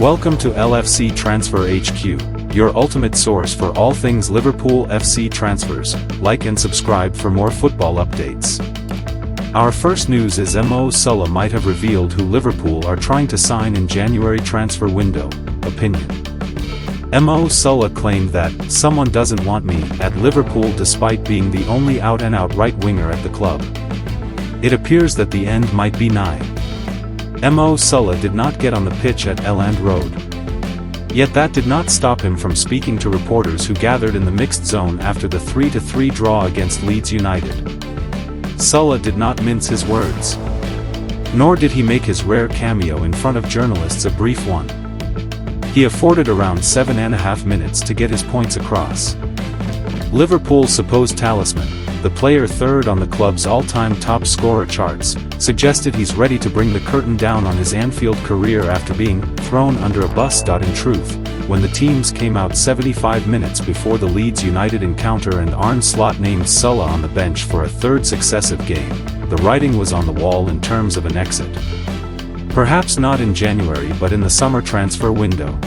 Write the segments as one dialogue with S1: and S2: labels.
S1: Welcome to LFC Transfer HQ, your ultimate source for all things Liverpool FC transfers. Like and subscribe for more football updates. Our first news is Mohamed Salah might have revealed who Liverpool are trying to sign in January transfer window. Opinion. Mohamed Salah claimed that "someone doesn't want me" at Liverpool despite being the only out-and-out right winger at the club. It appears that the end might be nigh. Mohamed Salah did not get on the pitch at Elland Road. Yet that did not stop him from speaking to reporters who gathered in the mixed zone after the 3-3 draw against Leeds United. Salah did not mince his words. Nor did he make his rare cameo in front of journalists a brief one. He afforded around 7.5 minutes to get his points across. Liverpool's supposed talisman, the player third on the club's all-time top scorer charts, suggested he's ready to bring the curtain down on his Anfield career after being thrown under a bus. In truth, when the teams came out 75 minutes before the Leeds United encounter and Arne Slot named Salah on the bench for a third successive game, the writing was on the wall in terms of an exit. Perhaps not in January but in the summer transfer window.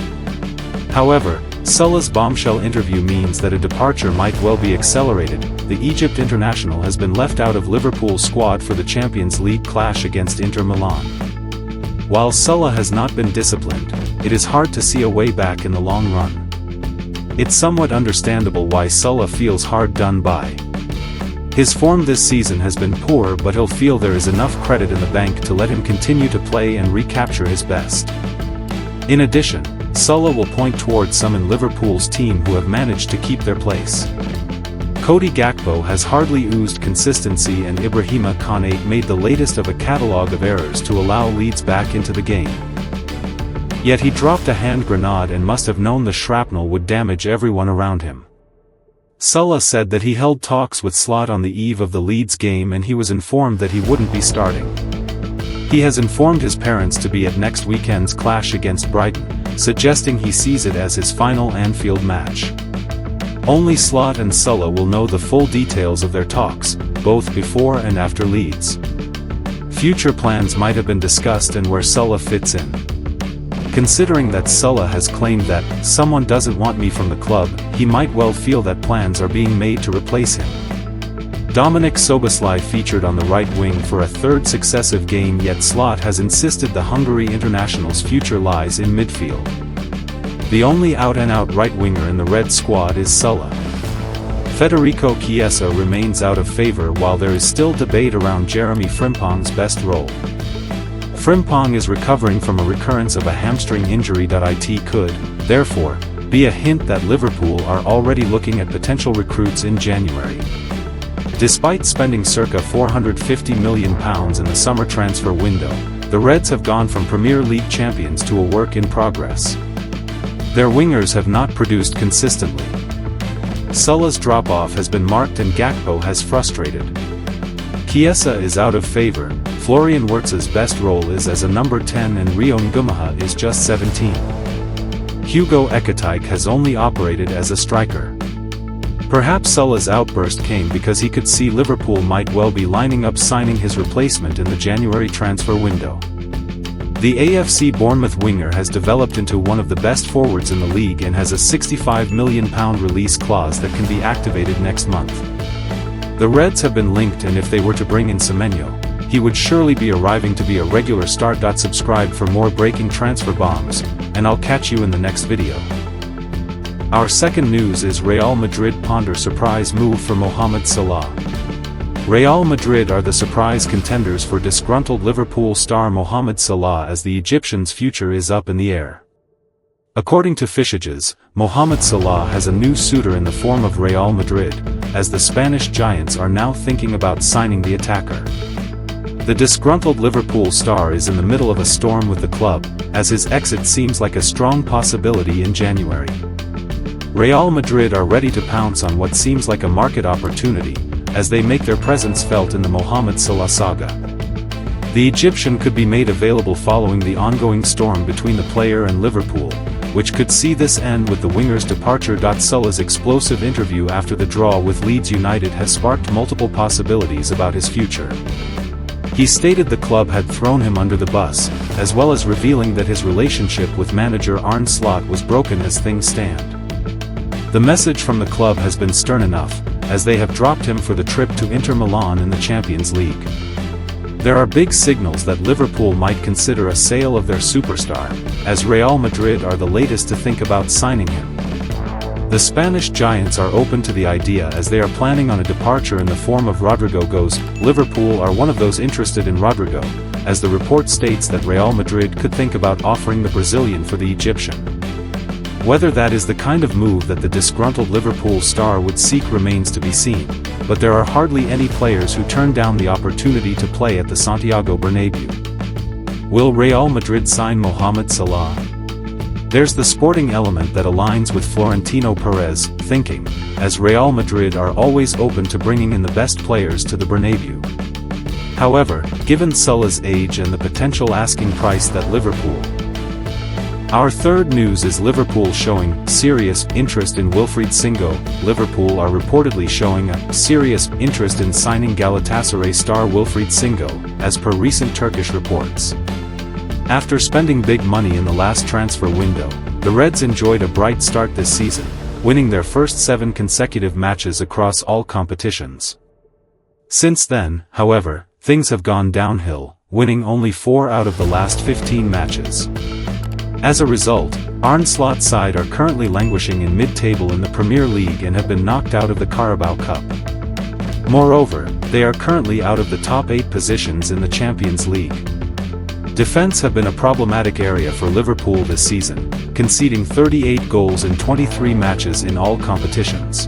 S1: However, Salah's bombshell interview means that a departure might well be accelerated. The Egypt international has been left out of Liverpool's squad for the Champions League clash against Inter Milan. While Salah has not been disciplined, it is hard to see a way back in the long run. It's somewhat understandable why Salah feels hard done by. His form this season has been poor, but he'll feel there is enough credit in the bank to let him continue to play and recapture his best. In addition, Salah will point towards some in Liverpool's team who have managed to keep their place. Cody Gakpo has hardly oozed consistency, and Ibrahima Konate made the latest of a catalogue of errors to allow Leeds back into the game. Yet he dropped a hand grenade and must have known the shrapnel would damage everyone around him. Salah said that he held talks with Slot on the eve of the Leeds game and he was informed that he wouldn't be starting. He has informed his parents to be at next weekend's clash against Brighton, suggesting he sees it as his final Anfield match. Only Slot and Salah will know the full details of their talks, both before and after Leeds. Future plans might have been discussed and where Salah fits in. Considering that Salah has claimed that "someone doesn't want me" from the club, he might well feel that plans are being made to replace him. Dominik Szoboszlai featured on the right wing for a third successive game, yet Slot has insisted the Hungary international's future lies in midfield. The only out-and-out right winger in the Red squad is Salah. Federico Chiesa remains out of favor while there is still debate around Jeremy Frimpong's best role. Frimpong is recovering from a recurrence of a hamstring injury. It could, therefore, be a hint that Liverpool are already looking at potential recruits in January. Despite spending circa £450 million in the summer transfer window, the Reds have gone from Premier League champions to a work in progress. Their wingers have not produced consistently. Salah's drop-off has been marked and Gakpo has frustrated. Chiesa is out of favor, Florian Wirtz's best role is as a number 10 and Rio Ngumaha is just 17. Hugo Ekitike has only operated as a striker. Perhaps Salah's outburst came because he could see Liverpool might well be lining up signing his replacement in the January transfer window. The AFC Bournemouth winger has developed into one of the best forwards in the league and has a £65 million release clause that can be activated next month. The Reds have been linked, and if they were to bring in Semenyo, he would surely be arriving to be a regular start. Subscribe for more breaking transfer bombs, and I'll catch you in the next video. Our second news is Real Madrid ponder surprise move for Mohamed Salah. Real Madrid are the surprise contenders for disgruntled Liverpool star Mohamed Salah as the Egyptian's future is up in the air. According to Fishages, Mohamed Salah has a new suitor in the form of Real Madrid, as the Spanish giants are now thinking about signing the attacker. The disgruntled Liverpool star is in the middle of a storm with the club, as his exit seems like a strong possibility in January. Real Madrid are ready to pounce on what seems like a market opportunity, as they make their presence felt in the Mohamed Salah saga. The Egyptian could be made available following the ongoing storm between the player and Liverpool, which could see this end with the winger's departure. Salah's explosive interview after the draw with Leeds United has sparked multiple possibilities about his future. He stated the club had thrown him under the bus, as well as revealing that his relationship with manager Arne Slot was broken as things stand. The message from the club has been stern enough, as they have dropped him for the trip to Inter Milan in the Champions League. There are big signals that Liverpool might consider a sale of their superstar, as Real Madrid are the latest to think about signing him. The Spanish giants are open to the idea as they are planning on a departure in the form of Rodrigo goes. Liverpool are one of those interested in Rodrigo, as the report states that Real Madrid could think about offering the Brazilian for the Egyptian. Whether that is the kind of move that the disgruntled Liverpool star would seek remains to be seen, but there are hardly any players who turn down the opportunity to play at the Santiago Bernabéu. Will Real Madrid sign Mohamed Salah? There's the sporting element that aligns with Florentino Perez thinking, as Real Madrid are always open to bringing in the best players to the Bernabéu. However, given Salah's age and the potential asking price that Liverpool. Our third news is Liverpool showing serious interest in Wilfried Singo. Liverpool are reportedly showing a serious interest in signing Galatasaray star Wilfried Singo, as per recent Turkish reports. After spending big money in the last transfer window, the Reds enjoyed a bright start this season, winning their first 7 consecutive matches across all competitions. Since then, however, things have gone downhill, winning only 4 out of the last 15 matches. As a result, Arne Slot's side are currently languishing in mid-table in the Premier League and have been knocked out of the Carabao Cup. Moreover, they are currently out of the top 8 positions in the Champions League. Defense have been a problematic area for Liverpool this season, conceding 38 goals in 23 matches in all competitions.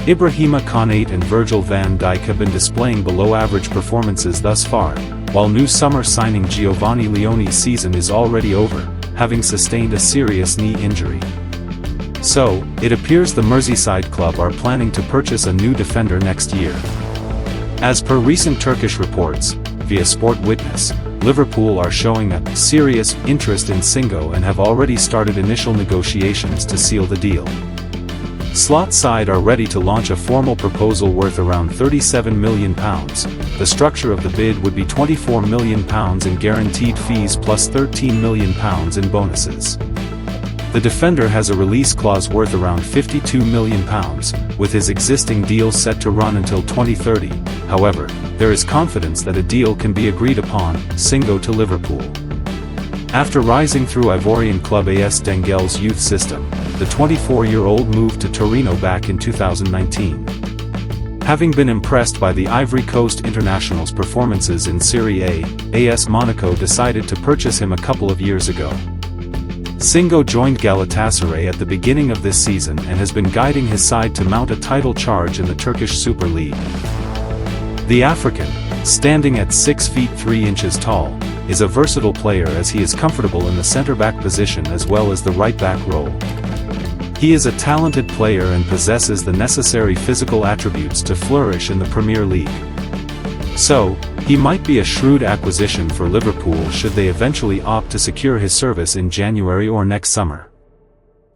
S1: Ibrahima Konate and Virgil van Dijk have been displaying below-average performances thus far, while new summer signing Giovanni Leone's season is already over, having sustained a serious knee injury. So, it appears the Merseyside club are planning to purchase a new defender next year. As per recent Turkish reports, via Sport Witness, Liverpool are showing a serious interest in Singo and have already started initial negotiations to seal the deal. Slot's side are ready to launch a formal proposal worth around £37 million. The structure of the bid would be £24 million in guaranteed fees plus £13 million in bonuses. The defender has a release clause worth around £52 million, with his existing deal set to run until 2030. However, there is confidence that a deal can be agreed upon. Singo to Liverpool. After rising through Ivorian club AS Dengel's youth system, the 24-year-old moved to Torino back in 2019. Having been impressed by the Ivory Coast international's performances in Serie A, AS Monaco decided to purchase him a couple of years ago. Singo joined Galatasaray at the beginning of this season and has been guiding his side to mount a title charge in the Turkish Super League. The African, standing at 6 feet 3 inches tall, is a versatile player as he is comfortable in the centre-back position as well as the right-back role. He is a talented player and possesses the necessary physical attributes to flourish in the Premier League. So, he might be a shrewd acquisition for Liverpool should they eventually opt to secure his service in January or next summer.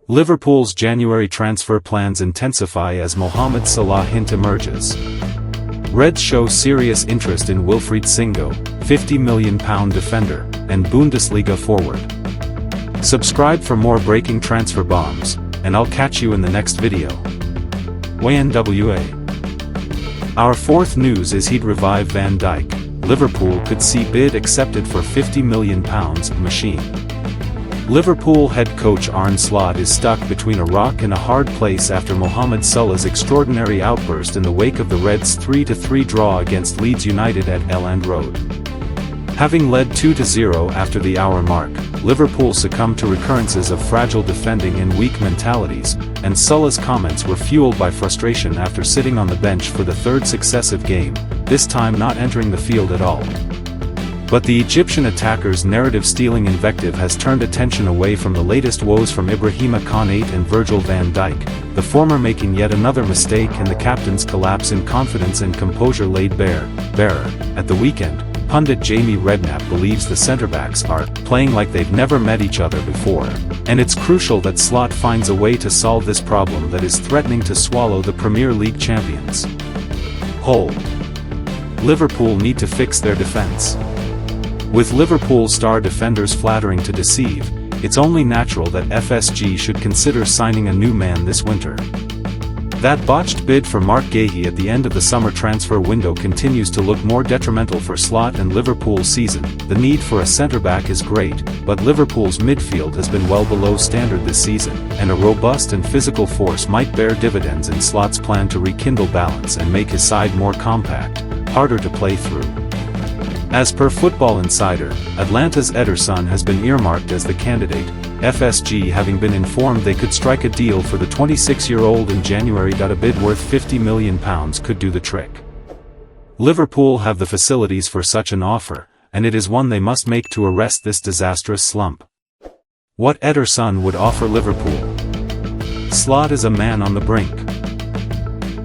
S1: Liverpool's January transfer plans intensify as Mohamed Salah hint emerges. Reds show serious interest in Wilfried Singo, £50 million defender, and Bundesliga forward. Subscribe for more breaking transfer bombs, and I'll catch you in the next video. YNWA. Our fourth news is he'd revive Van Dijk. Liverpool could see bid accepted for £50 million machine. Liverpool head coach Arne Slot is stuck between a rock and a hard place after Mohamed Salah's extraordinary outburst in the wake of the Reds' 3-3 draw against Leeds United at Elland Road. Having led 2-0 after the hour mark, Liverpool succumbed to recurrences of fragile defending and weak mentalities, and Salah's comments were fueled by frustration after sitting on the bench for the third successive game, this time not entering the field at all. But the Egyptian attacker's narrative-stealing invective has turned attention away from the latest woes from Ibrahima Konate and Virgil van Dijk, the former making yet another mistake and the captain's collapse in confidence and composure laid bare. At the weekend, pundit Jamie Redknapp believes the centre-backs are playing like they've never met each other before, and it's crucial that Slot finds a way to solve this problem that is threatening to swallow the Premier League champions whole. Liverpool need to fix their defence. With Liverpool star defenders flattering to deceive, it's only natural that FSG should consider signing a new man this winter. That botched bid for Mark Guéhi at the end of the summer transfer window continues to look more detrimental for Slot and Liverpool's season. The need for a centre-back is great, but Liverpool's midfield has been well below standard this season, and a robust and physical force might bear dividends in Slot's plan to rekindle balance and make his side more compact, harder to play through. As per Football Insider, Atlanta's Ederson has been earmarked as the candidate, FSG having been informed they could strike a deal for the 26-year-old in January. A bid worth £50 million could do the trick. Liverpool have the facilities for such an offer, and it is one they must make to arrest this disastrous slump. What Ederson would offer Liverpool? Slot is a man on the brink.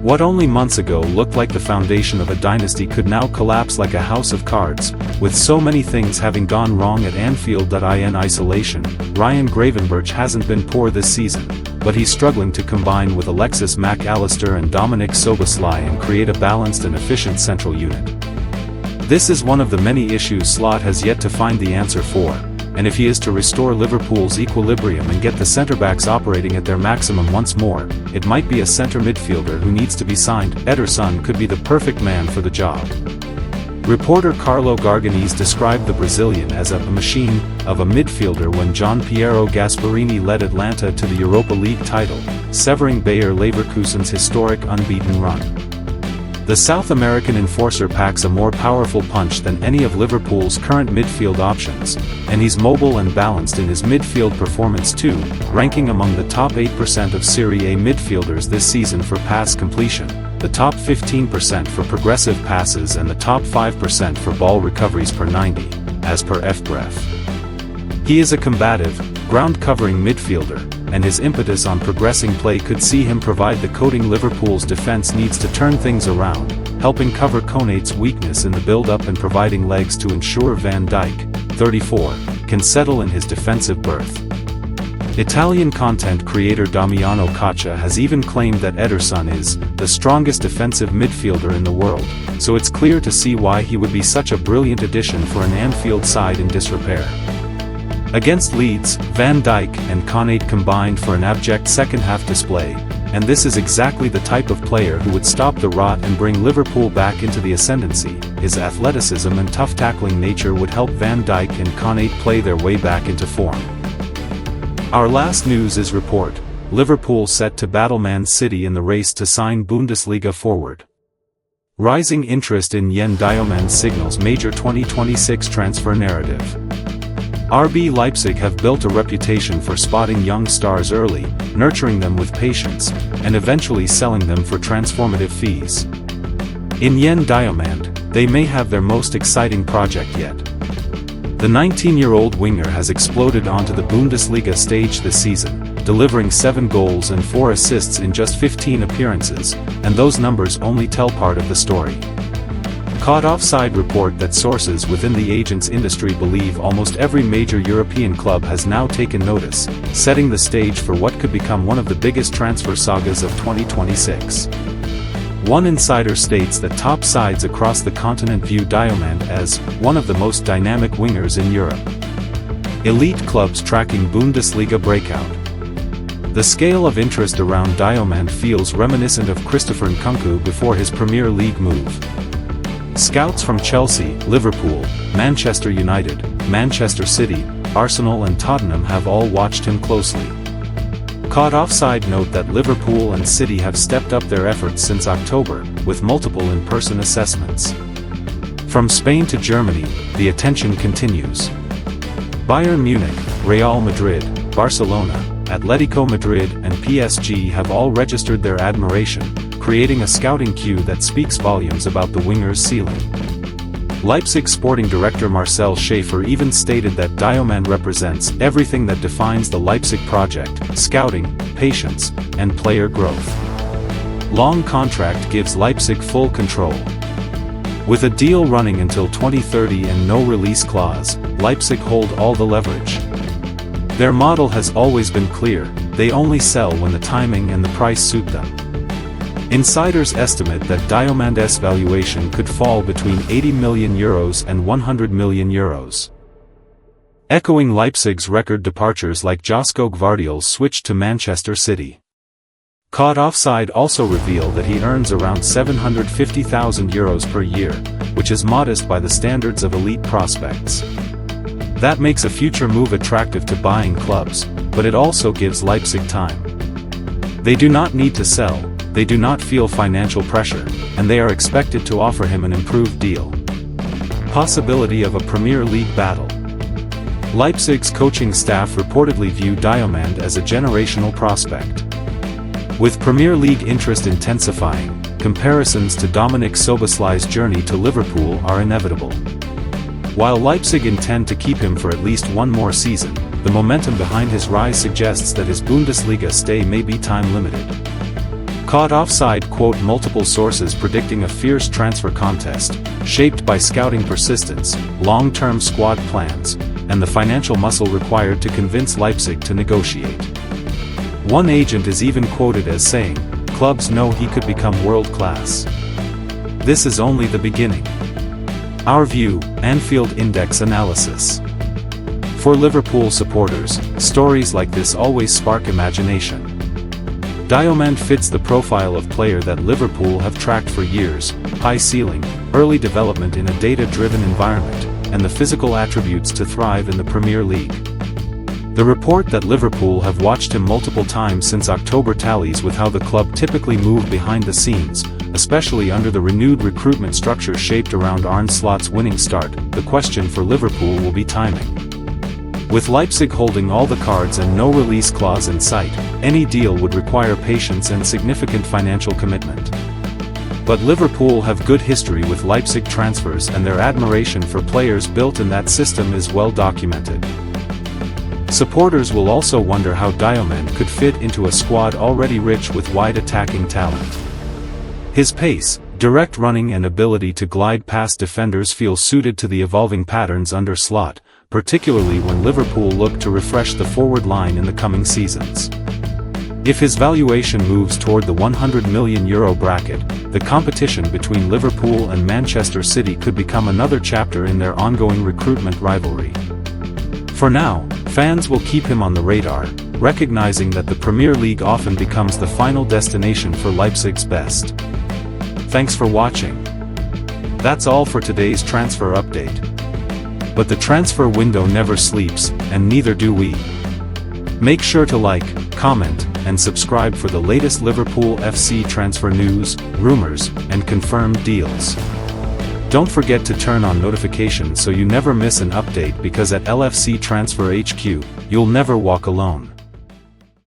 S1: What only months ago looked like the foundation of a dynasty could now collapse like a house of cards, with so many things having gone wrong at Anfield. In isolation, Ryan Gravenberch hasn't been poor this season, but he's struggling to combine with Alexis Mac Allister and Dominic Szoboszlai and create a balanced and efficient central unit. This is one of the many issues Slot has yet to find the answer for, and if he is to restore Liverpool's equilibrium and get the centre-backs operating at their maximum once more, it might be a centre midfielder who needs to be signed. Ederson could be the perfect man for the job. Reporter Carlo Garganese described the Brazilian as a machine of a midfielder when Gian Piero Gasperini led Atlanta to the Europa League title, severing Bayer Leverkusen's historic unbeaten run. The South American enforcer packs a more powerful punch than any of Liverpool's current midfield options, and he's mobile and balanced in his midfield performance too, ranking among the top 8% of Serie A midfielders this season for pass completion, the top 15% for progressive passes and the top 5% for ball recoveries per 90, as per FBref. He is a combative, ground-covering midfielder, and his impetus on progressing play could see him provide the coating Liverpool's defense needs to turn things around, helping cover Konate's weakness in the build-up and providing legs to ensure Van Dijk, 34, can settle in his defensive berth. Italian content creator Damiano Caccia has even claimed that Ederson is the strongest defensive midfielder in the world, so it's clear to see why he would be such a brilliant addition for an Anfield side in disrepair. Against Leeds, Van Dijk and Konate combined for an abject second-half display, and this is exactly the type of player who would stop the rot and bring Liverpool back into the ascendancy. His athleticism and tough tackling nature would help Van Dijk and Konate play their way back into form. Our last news is report, Liverpool set to battle Man City in the race to sign Bundesliga forward. Rising interest in Yen Diomande signals major 2026 transfer narrative. RB Leipzig have built a reputation for spotting young stars early, nurturing them with patience, and eventually selling them for transformative fees. In Yen Diomande, they may have their most exciting project yet. The 19-year-old winger has exploded onto the Bundesliga stage this season, delivering 7 goals and 4 assists in just 15 appearances, and those numbers only tell part of the story. Caught offside report that sources within the agents industry believe almost every major European club has now taken notice, setting the stage for what could become one of the biggest transfer sagas of 2026. One insider states that top sides across the continent view Diomande as one of the most dynamic wingers in Europe. Elite clubs tracking Bundesliga breakout. The scale of interest around Diomande feels reminiscent of Christopher Nkunku before his Premier League move. Scouts from Chelsea, Liverpool, Manchester United, Manchester City, Arsenal and Tottenham have all watched him closely. Caught offside note that Liverpool and City have stepped up their efforts since October, with multiple in-person assessments. From Spain to Germany, the attention continues. Bayern Munich, Real Madrid, Barcelona, Atletico Madrid and PSG have all registered their admiration, creating a scouting queue that speaks volumes about the winger's ceiling. Leipzig sporting director Marcel Schaefer even stated that Diomande represents everything that defines the Leipzig project: scouting, patience, and player growth. Long contract gives Leipzig full control. With a deal running until 2030 and no release clause, Leipzig hold all the leverage. Their model has always been clear: they only sell when the timing and the price suit them. Insiders estimate that Diomand's valuation could fall between €80 million and €100 million. Echoing Leipzig's record departures like Josko Gvardiol's switch to Manchester City. Caught Offside also reveal that he earns around €750,000 per year, which is modest by the standards of elite prospects. That makes a future move attractive to buying clubs, but it also gives Leipzig time. They do not need to sell, they do not feel financial pressure, and they are expected to offer him an improved deal. Possibility of a Premier League battle. Leipzig's coaching staff reportedly view Diomand as a generational prospect. With Premier League interest intensifying, comparisons to Dominik Szoboszlai's journey to Liverpool are inevitable. While Leipzig intend to keep him for at least one more season, the momentum behind his rise suggests that his Bundesliga stay may be time-limited. Caught Offside quote multiple sources predicting a fierce transfer contest, shaped by scouting persistence, long-term squad plans, and the financial muscle required to convince Leipzig to negotiate. One agent is even quoted as saying, "Clubs know he could become world-class. This is only the beginning." Our view, Anfield Index analysis. For Liverpool supporters, stories like this always spark imagination. Diomand fits the profile of player that Liverpool have tracked for years: high ceiling, early development in a data-driven environment, and the physical attributes to thrive in the Premier League. The report that Liverpool have watched him multiple times since October tallies with how the club typically move behind the scenes, especially under the renewed recruitment structure shaped around Arne Slot's winning start. The question for Liverpool will be timing. With Leipzig holding all the cards and no release clause in sight, any deal would require patience and significant financial commitment. But Liverpool have good history with Leipzig transfers, and their admiration for players built in that system is well documented. Supporters will also wonder how Diomand could fit into a squad already rich with wide attacking talent. His pace, direct running and ability to glide past defenders feel suited to the evolving patterns under Slot, particularly when Liverpool look to refresh the forward line in the coming seasons. If his valuation moves toward the €100 million bracket, the competition between Liverpool and Manchester City could become another chapter in their ongoing recruitment rivalry. For now, fans will keep him on the radar, recognizing that the Premier League often becomes the final destination for Leipzig's best. Thanks for watching. That's all for today's transfer update. But the transfer window never sleeps, and neither do we. Make sure to like, comment, and subscribe for the latest Liverpool FC transfer news, rumors, and confirmed deals. Don't forget to turn on notifications so you never miss an update, because at LFC Transfer HQ, you'll never walk alone.